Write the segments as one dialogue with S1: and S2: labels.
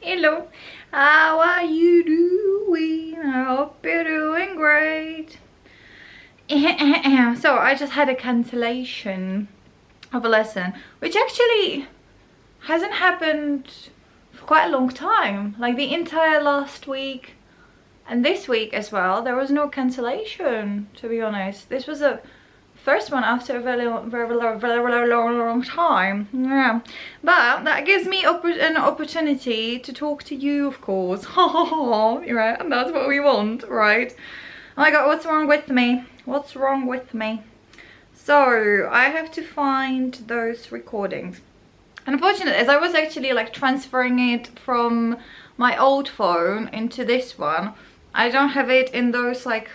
S1: Hello, how are you doing? I hope you're doing great. So I just had a cancellation of a lesson, which actually hasn't happened for quite a long time. Like the entire last week and this week as well, there was no cancellation, to be honest. This was a first one after a very long time. Yeah, but that gives me an opportunity to talk to you, of course. Right, and that's what we want, right? Oh my god, what's wrong with me? What's wrong with me? So I have to find those recordings. Unfortunately, as I was actually like transferring it from my old phone into this one, I don't have it in those like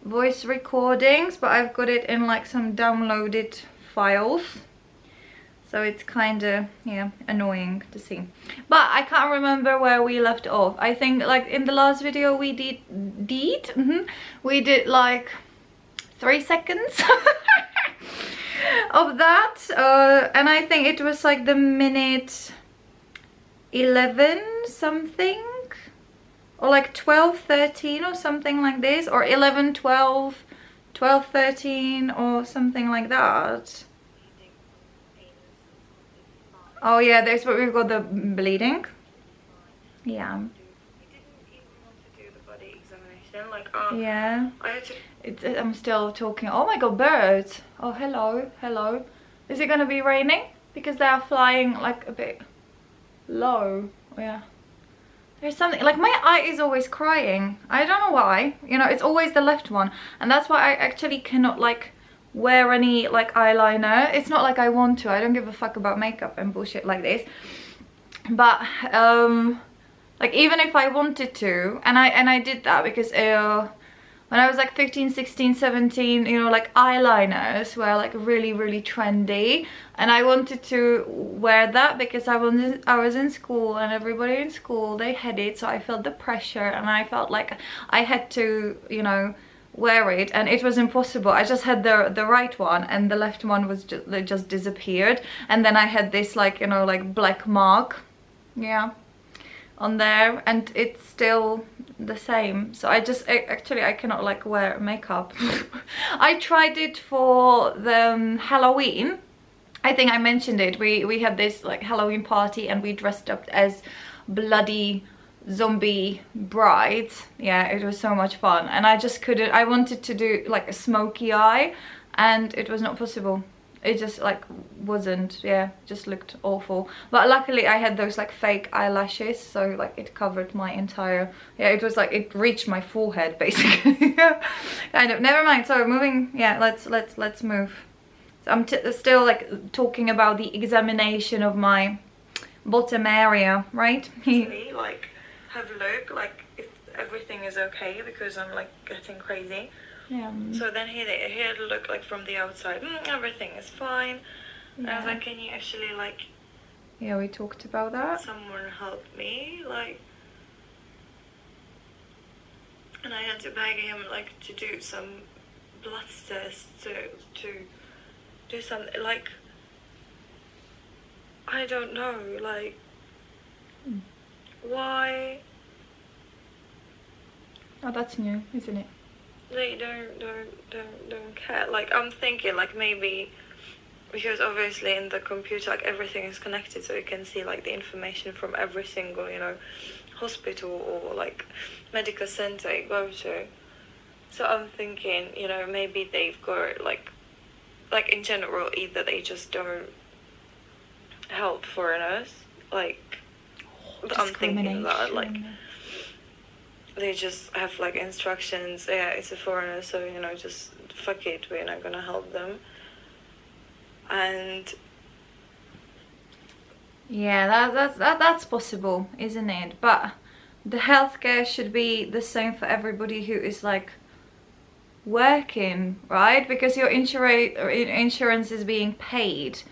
S1: voice recordings, but I've got it in like some downloaded files, so it's kind of, yeah, annoying to see. But I can't remember where we left off. I think like in the last video we we did like 3 seconds of that, and I think it was like the minute 11 something, or like 12:13 or something like this, or 11:12, 12:13 or something like that. Oh yeah, there's where we've got the bleeding. Yeah.
S2: We didn't even want to do the body examination. Like,
S1: yeah.
S2: I had to.
S1: I'm still talking. Oh my god, birds. Oh, hello, hello. Is it gonna be raining? Because they are flying like a bit low. Yeah. There's something, like my eye is always crying. I don't know why. You know, it's always the left one. And that's why I actually cannot like wear any like eyeliner. It's not like I want to. I don't give a fuck about makeup and bullshit like this. But like even if I wanted to, and I did that because when I was like 15, 16, 17, you know, like eyeliners were like really trendy, and I wanted to wear that because I was in school, and everybody in school, they had it, so I felt the pressure and I felt like I had to, you know, wear it, and it was impossible. I just had the right one, and the left one was just disappeared, and then I had this like, you know, like black mark, yeah, on there, and it's still the same. So actually I cannot like wear makeup. I tried it for the Halloween. I think I mentioned it. We had this like Halloween party, and we dressed up as bloody zombie brides. Yeah, it was so much fun, and I just couldn't. I wanted to do like a smoky eye, and it was not possible. It just like wasn't, yeah, just looked awful. But luckily I had those like fake eyelashes, so like it covered my entire, yeah, it was like it reached my forehead basically. Kind of. Never mind. So moving, yeah, let's move. So I'm still like talking about the examination of my bottom area, right?
S2: Like have a look, like if everything is okay, because I'm like getting crazy.
S1: Yeah.
S2: So then he had a look like from the outside. Everything is fine. Yeah. And I was like, can you actually like?
S1: Yeah, we talked about that.
S2: Someone help me, like. And I had to beg him like to do some blood tests to do something, like. I don't know, like. Why?
S1: Oh, that's new, isn't it?
S2: They don't care. Like, I'm thinking like maybe because obviously in the computer like everything is connected, so you can see like the information from every single, you know, hospital or like medical center you go to. So I'm thinking, you know, maybe they've got like in general, either they just don't help foreigners, like I'm thinking that like they just have like instructions, yeah, it's a foreigner, so you know, just fuck it, we're not gonna help them. And
S1: yeah, that's possible, isn't it? But the healthcare should be the same for everybody who is like working, right? Because your insurance is being paid.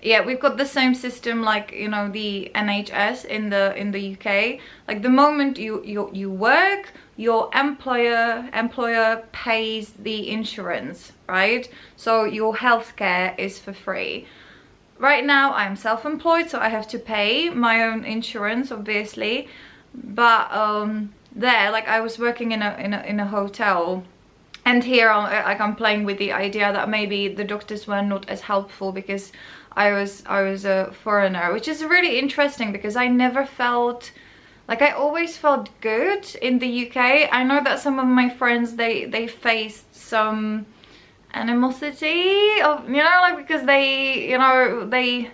S1: Yeah, we've got the same system like, you know, the NHS in the UK. Like the moment you work, your employer pays the insurance, right? So your healthcare is for free. right now I'm self-employed, so I have to pay my own insurance, obviously. But there, like, I was working in a hotel, and here I'm playing with the idea that maybe the doctors were not as helpful because I was a foreigner, which is really interesting because I never felt like, I always felt good in the UK. I know that some of my friends, they faced some animosity of, you know, like, because they, you know, they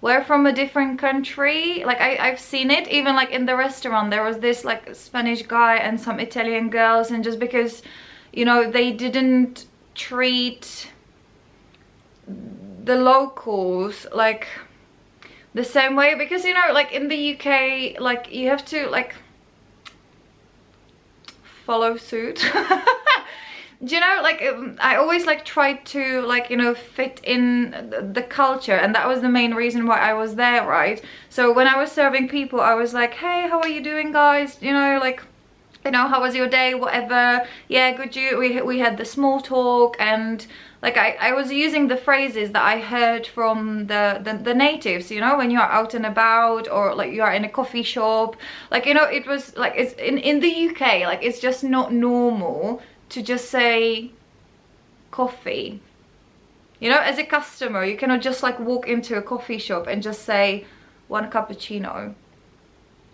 S1: were from a different country. Like, I've seen it even like in the restaurant. There was this like Spanish guy and some Italian girls, and just because, you know, they didn't treat the locals like the same way, because, you know, like in the UK, like, you have to like follow suit. Do you know, like, I always like tried to, like, you know, fit in the culture, and that was the main reason why I was there, right? So when I was serving people, I was like, hey, how are you doing, guys? You know, like, you know, how was your day, whatever. Yeah, good. We had the small talk, and like, I was using the phrases that I heard from the natives, you know, when you're out and about, or like you are in a coffee shop. Like, you know, it was like, it's in the UK, like, it's just not normal to just say coffee. You know, as a customer, you cannot just like walk into a coffee shop and just say 1 cappuccino.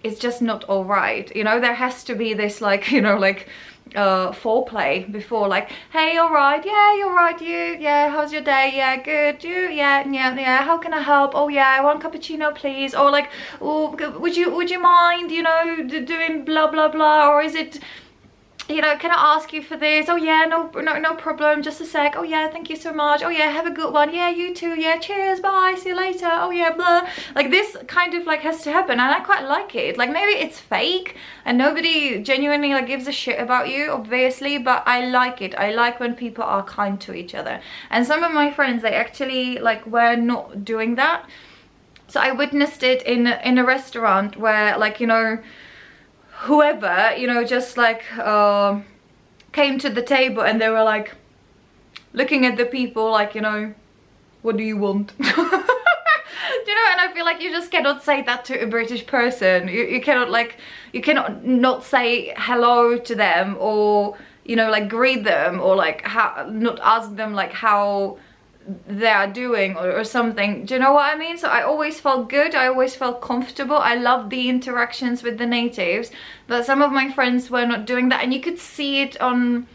S1: It's just not all right, you know. There has to be this, like, you know, like foreplay before, like, hey, all right, yeah, you're right, you, yeah, how's your day, yeah, good, you, yeah, how can I help, oh yeah, 1 cappuccino please, or like, oh, would you mind, you know, doing blah blah blah, or is it, you know, can I ask you for this? Oh yeah, no problem, just a sec. Oh yeah, thank you so much. Oh yeah, have a good one. Yeah, you too. Yeah, cheers, bye, see you later. Oh yeah, blah. Like, this kind of like has to happen, and I quite like it. Like, maybe it's fake and nobody genuinely like gives a shit about you, obviously, but I like it. I like when people are kind to each other. And some of my friends, they actually like were not doing that. So I witnessed it in a restaurant where, like, you know, whoever, you know, just like came to the table, and they were like looking at the people like, you know, what do you want? Do you know? And I feel like you just cannot say that to a British person. You cannot, like, you cannot not say hello to them, or, you know, like, greet them, or like not ask them like how they are doing, or something. Do you know what I mean? So I always felt good, I always felt comfortable. I loved the interactions with the natives, but some of my friends were not doing that, and you could see it on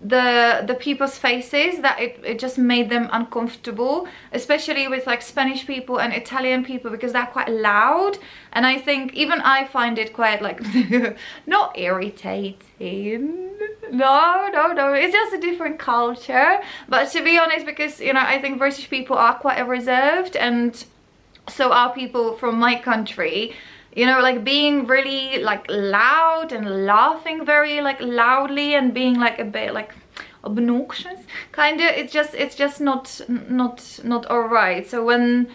S1: the people's faces that it just made them uncomfortable, especially with like Spanish people and Italian people, because they're quite loud. And I think even I find it quite like not irritating, no, it's just a different culture. But to be honest, because, you know, I think British people are quite reserved, and so are people from my country. You know, like, being really like loud and laughing very like loudly, and being like a bit like obnoxious kind of, it's just not all right. So when,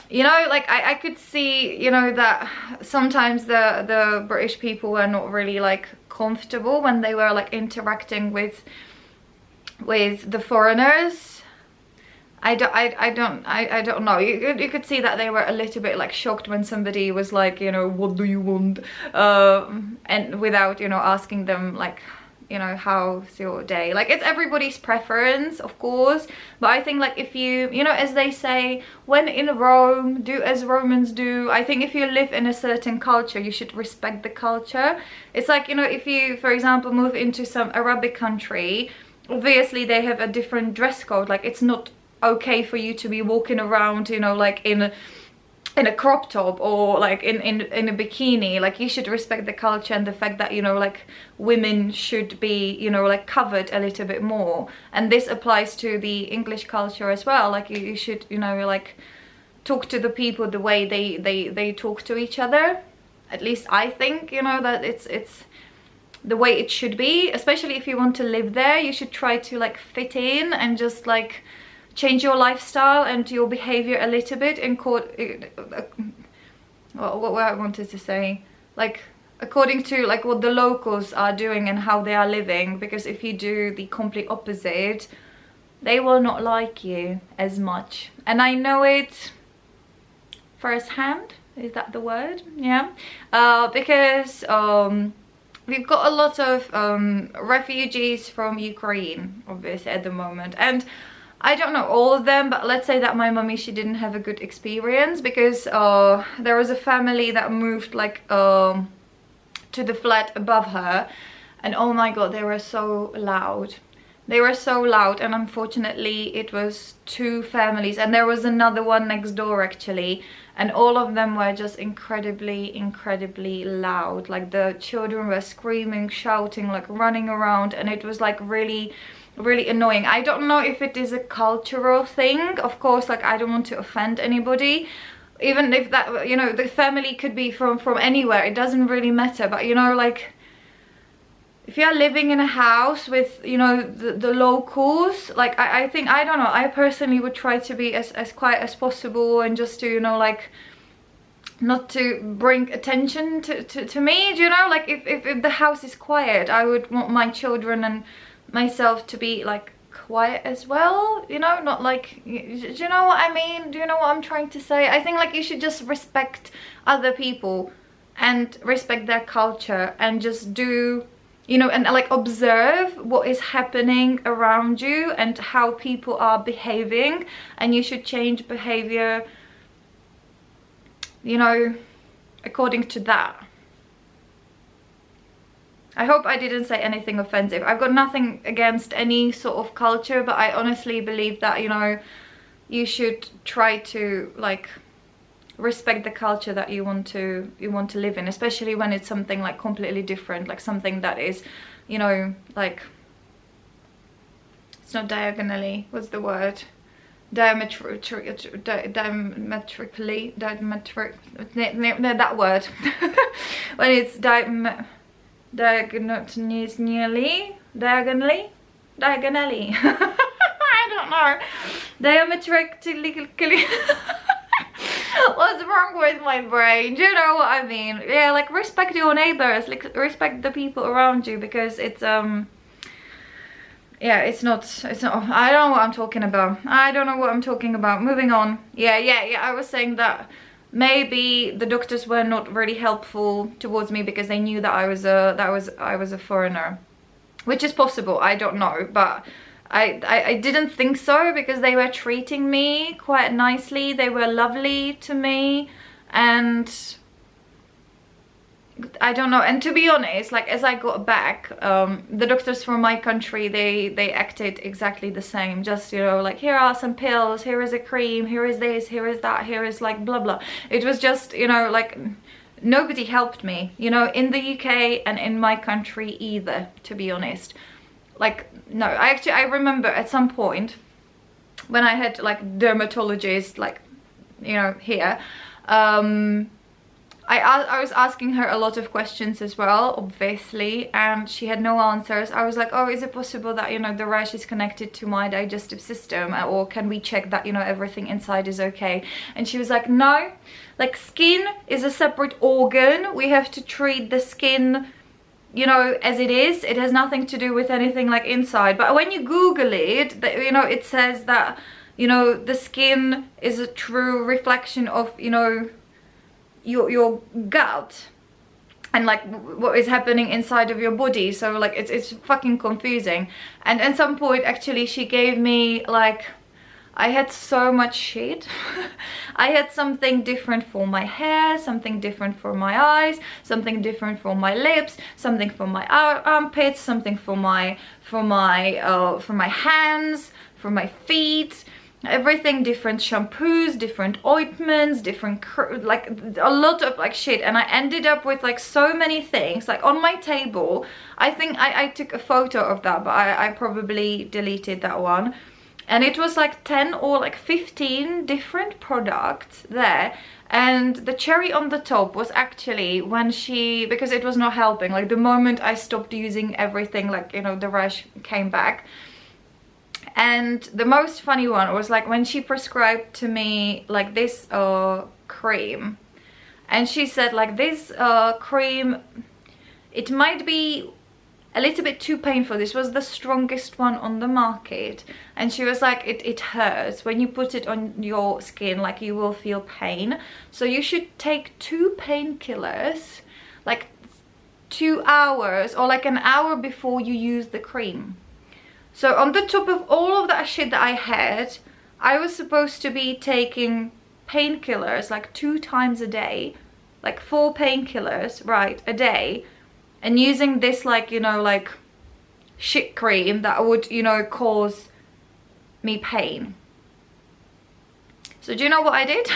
S1: you know, like, I could see, you know, that sometimes the British people were not really like comfortable when they were like interacting with the foreigners. I don't know. You could see that they were a little bit like shocked when somebody was like, you know, what do you want? And without, you know, asking them like, you know, how's your day? Like, it's everybody's preference, of course, but I think, like, if you know, as they say, when in Rome, do as Romans do. I think if you live in a certain culture, you should respect the culture. It's like, you know, if you, for example, move into some Arabic country, obviously they have a different dress code. Like, it's not okay for you to be walking around, you know, like in a crop top, or like in a bikini. Like, you should respect the culture and the fact that, you know, like, women should be, you know, like, covered a little bit more. And this applies to the English culture as well. Like, you should, you know, like, talk to the people the way they talk to each other. At least I think, you know, that it's the way it should be. Especially if you want to live there, you should try to like fit in and just like change your lifestyle and your behavior a little bit in what I wanted to say, like, according to like what the locals are doing and how they are living. Because if you do the complete opposite, they will not like you as much. And I know it firsthand, is that the word? Yeah. Because we've got a lot of refugees from Ukraine, obviously, at the moment. And I don't know all of them, but let's say that my mummy, she didn't have a good experience, because there was a family that moved like to the flat above her, and oh my god, they were so loud. They were so loud, and unfortunately it was 2 families, and there was another one next door actually, and all of them were just incredibly loud. Like the children were screaming, shouting, like running around, and it was like really annoying. I don't know if it is a cultural thing, of course, like I don't want to offend anybody, even if that, you know, the family could be from anywhere, it doesn't really matter. But you know, like if you're living in a house with, you know, the locals, like I think, I don't know, I personally would try to be as quiet as possible, and just to, you know, like not to bring attention to me, do you know, like if the house is quiet, I would want my children and myself to be like quiet as well, you know, not like, do you know what I mean? Do you know what I'm trying to say? I think like you should just respect other people and respect their culture, and just do, you know, and like observe what is happening around you and how people are behaving, and you should change behavior, you know, according to that. I hope I didn't say anything offensive. I've got nothing against any sort of culture, but I honestly believe that, you know, you should try to like respect the culture that you want to live in, especially when it's something like completely different, like something that is, you know, like it's not diagonally, what's the word, diametrically, that word. When it's diagonally, I don't know, diametrically. What's wrong with my brain? Do you know what I mean? Yeah, like respect your neighbors, like respect the people around you, because it's yeah, it's not, I don't know what I'm talking about. I don't know what I'm talking about. Moving on. Yeah, I was saying that maybe the doctors were not really helpful towards me because they knew that I was a foreigner, which is possible, I don't know, but I didn't think so, because they were treating me quite nicely, they were lovely to me, and I don't know. And to be honest, like as I got back, the doctors from my country, they acted exactly the same, just, you know, like here are some pills, here is a cream, here is this, here is that, here is like blah blah. It was just, you know, like nobody helped me, you know, in the UK and in my country either, to be honest. Like, no, I remember at some point when I had like dermatologist, like, you know, here, I was asking her a lot of questions as well, obviously, and she had no answers. I was like, oh, is it possible that, you know, the rash is connected to my digestive system, or can we check that, you know, everything inside is okay? And she was like, no, like skin is a separate organ. We have to treat the skin, you know, as it is. It has nothing to do with anything like inside. But when you Google it, you know, it says that, you know, the skin is a true reflection of, you know, your gut and like what is happening inside of your body. So like it's fucking confusing. And at some point actually she gave me like, I had so much shit. I had something different for my hair, something different for my eyes, something different for my lips, something for my armpits, something for my hands, for my feet. Everything, different shampoos, different ointments, different, like a lot of like shit. And I ended up with like so many things like on my table. I think I took a photo of that, but I probably deleted that one. And it was like 10 or like 15 different products there. And the cherry on the top was actually when she, because it was not helping, like the moment I stopped using everything, like, you know, the rash came back. And the most funny one was like when she prescribed to me like this cream, and she said like this cream, it might be a little bit too painful. This was the strongest one on the market, and she was like, it hurts when you put it on your skin, like you will feel pain, so you should take 2 painkillers like 2 hours or like an hour before you use the cream. So on the top of all of that shit that I had, I was supposed to be taking painkillers like 2 times a day, like 4 painkillers, right, a day, and using this like, you know, like shit cream that would, you know, cause me pain. So do you know what I did?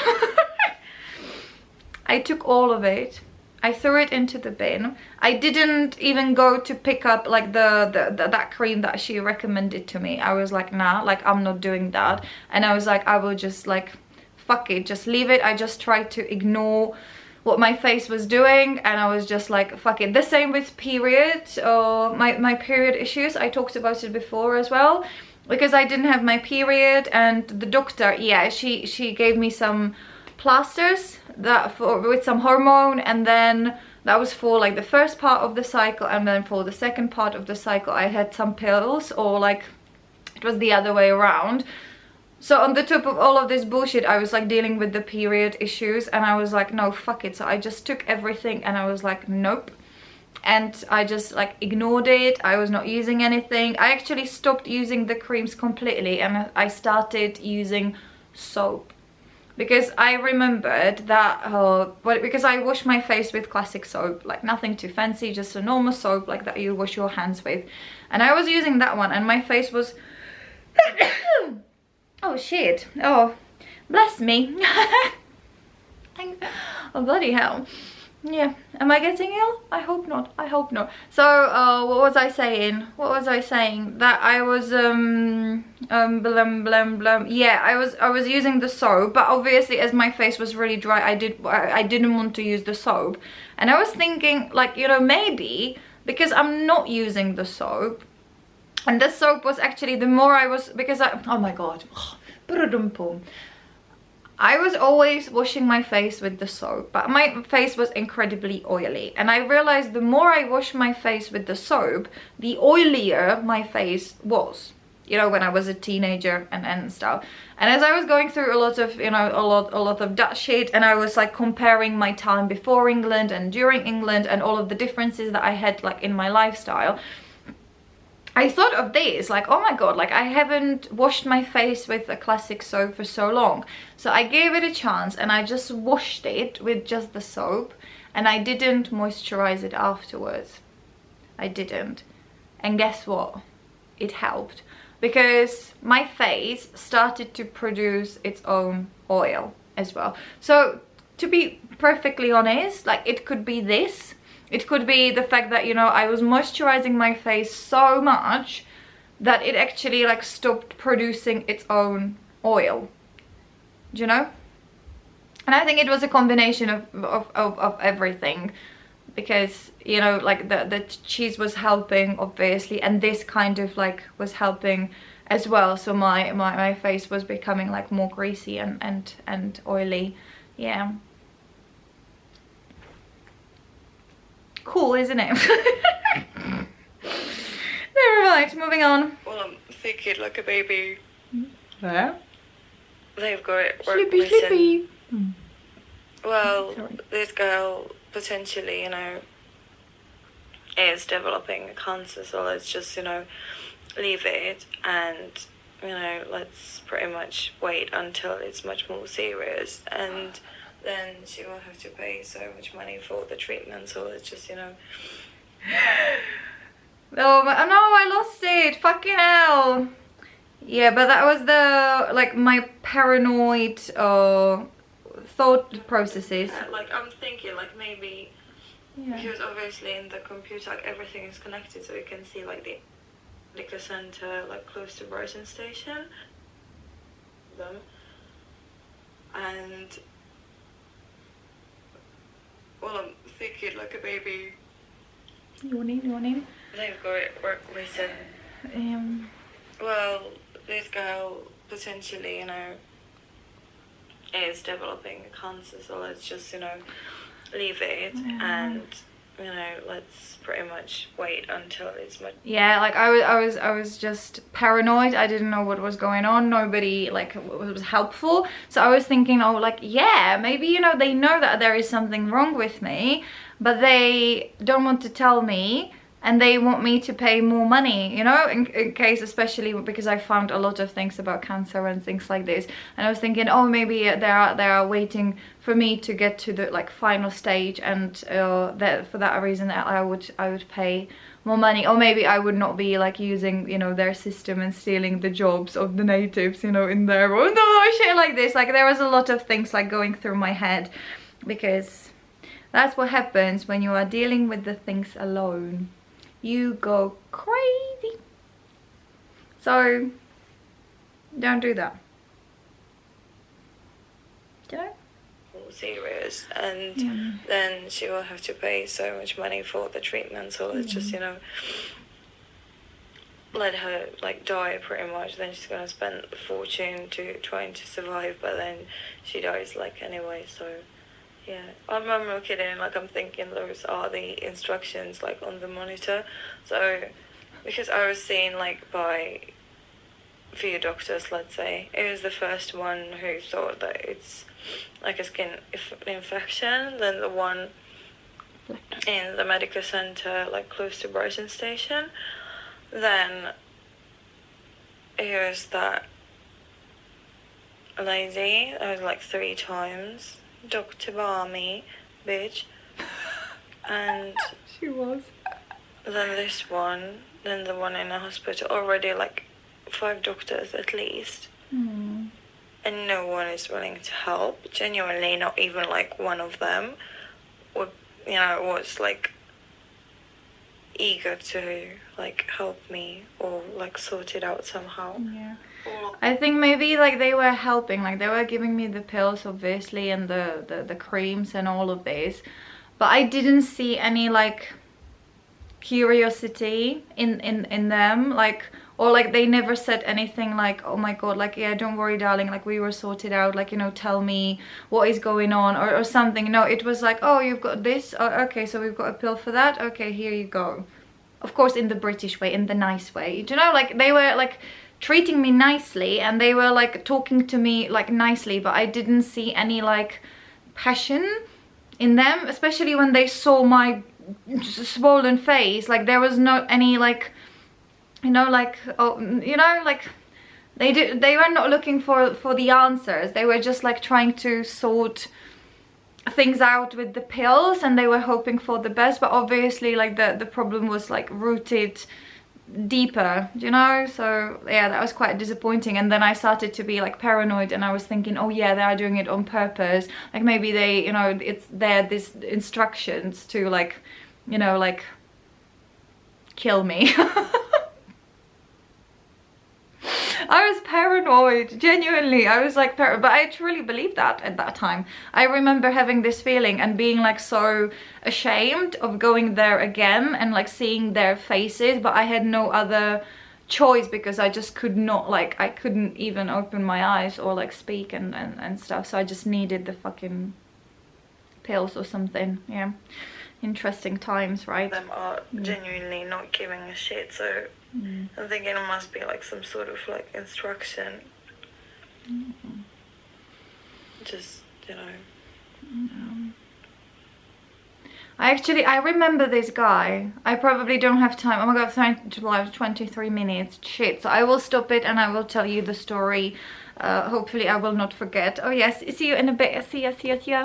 S1: I took all of it, I threw it into the bin. I didn't even go to pick up like that cream that she recommended to me. I was like, nah, like I'm not doing that. And I was like, I will just like, fuck it, just leave it. I just tried to ignore what my face was doing, and I was just like, fuck it. The same with period, or my period issues. I talked about it before as well, because I didn't have my period, and the doctor, yeah, she gave me some plasters that with some hormone, and then that was for like the first part of the cycle, and then for the second part of the cycle I had some pills, or like it was the other way around. So on the top of all of this bullshit, I was like dealing with the period issues, and I was like, no, fuck it. So I just took everything and I was like, nope. And I just like ignored it. I was not using anything. I actually stopped using the creams completely, and I started using soap. Because I remembered that, because I wash my face with classic soap, like nothing too fancy, just a normal soap like that you wash your hands with. And I was using that one, and my face was... Oh shit, oh, bless me. Oh bloody hell. Yeah, am I getting ill? I hope not, I hope not. So what was I saying? That I was yeah, I was using the soap, but obviously as my face was really dry, I didn't want to use the soap. And I was thinking, like, you know, maybe because I'm not using the soap, and the soap was actually, the more I was, because oh my god, I was always washing my face with the soap, but my face was incredibly oily, and I realized the more I washed my face with the soap, the oilier my face was, you know, when I was a teenager and stuff. And as I was going through a lot of, you know, a lot of that shit, and I was like comparing my time before England and during England and all of the differences that I had like in my lifestyle, I thought of this, like, oh my god, like I haven't washed my face with a classic soap for so long. So I gave it a chance, and I just washed it with just the soap, and I didn't moisturize it afterwards. I didn't. And guess what? It helped, because my face started to produce its own oil as well. So to be perfectly honest, like it could be this. It could be the fact that, you know, I was moisturizing my face so much that it actually like stopped producing its own oil. Do you know? And I think it was a combination of everything, because, you know, like the cheese was helping obviously, and this kind of like was helping as well. So my face was becoming like more greasy and oily. Yeah. Cool, isn't it? Never mind, moving on.
S2: Well, I'm thinking like a baby.
S1: Yeah.
S2: They've got it
S1: Slippy, slippy.
S2: Well,
S1: Sorry.
S2: this girl potentially, you know, is developing a cancer, so let's just, you know, leave it, and, you know, let's pretty much wait until it's much more serious, and then she will have to pay so much money for the treatment, so let's just, you know...
S1: Oh no, I lost it, fucking hell. Yeah, but that was the, like, my paranoid thought processes.
S2: Like, I'm thinking, like, maybe,
S1: Yeah.
S2: because obviously in the computer, like, everything is connected, so you can see, like, the liquor center, like, close to Brighton Station. And... well, I'm thinking like a baby.
S1: Yawning.
S2: They've got it written. Well, this girl potentially, you know, is developing a cancer, so let's just, you know, leave it, and, you know, let's pretty much wait until it's much.
S1: Yeah, like I was just paranoid. I didn't know what was going on. Nobody like was helpful. So I was thinking, oh, like, yeah, maybe, you know, they know that there is something wrong with me, but they don't want to tell me, and they want me to pay more money, you know, in case, especially because I found a lot of things about cancer and things like this. And I was thinking, oh, maybe they are waiting for me to get to the like final stage, and that for that reason I would pay more money, or maybe I would not be like using, you know, their system and stealing the jobs of the natives, you know, in there, or no shit like this. Like, there was a lot of things like going through my head, because that's what happens when you are dealing with the things alone. You go crazy. So don't do that, you know?
S2: Serious, and then she will have to pay so much money for the treatment, so let's just, you know, let her like die pretty much. Then she's gonna spend a fortune to trying to survive, but then she dies like anyway. So yeah, I'm looking at it, like I'm thinking those are the instructions like on the monitor. So because I was seen like by a few doctors, let's say, it was the first one who thought that it's like a skin infection, then the one in the medical center like close to Brighton station, then it was that lady. I was like 3 times Dr. Barmy, bitch. And
S1: she was.
S2: Then this one, then the one in the hospital, already like 5 doctors at least. And no one is willing to help. Genuinely, not even like one of them would, you know, was like eager to like help me or like sort it out somehow.
S1: Yeah. I think maybe like they were helping, like they were giving me the pills obviously, and the creams and all of this, but I didn't see any like curiosity in them, like, or like they never said anything like, oh my god, like, yeah, don't worry darling, like we were sorted out, like, you know, tell me what is going on, or something. No, it was like, oh, you've got this, oh, okay, so we've got a pill for that, okay, here you go. Of course, in the British way, in the nice way, you know, like they were like treating me nicely, and they were like talking to me like nicely, but I didn't see any like passion in them, especially when they saw my swollen face. Like there was no any like, you know, like, oh, you know, like they were not looking for the answers. They were just like trying to sort things out with the pills, and they were hoping for the best, but obviously like the problem was like rooted deeper, you know. So yeah, that was quite disappointing. And then I started to be like paranoid, and I was thinking, oh yeah, they are doing it on purpose, like maybe they, you know, it's there, this instructions to like, you know, like kill me. I was paranoid, genuinely. I was like, but I truly believed that at that time. I remember having this feeling and being like so ashamed of going there again and like seeing their faces, but I had no other choice because I just could not, like, I couldn't even open my eyes or like speak and stuff. So I just needed the fucking pills or something. Yeah, interesting times, right?
S2: Them are genuinely not giving a shit, so I'm thinking it must be like some sort of like instruction. Just, you know.
S1: I remember this guy. I probably don't have time. Oh my god, it's 23 minutes. Shit. So I will stop it and I will tell you the story. Hopefully I will not forget. Oh yes, see you in a bit. See ya.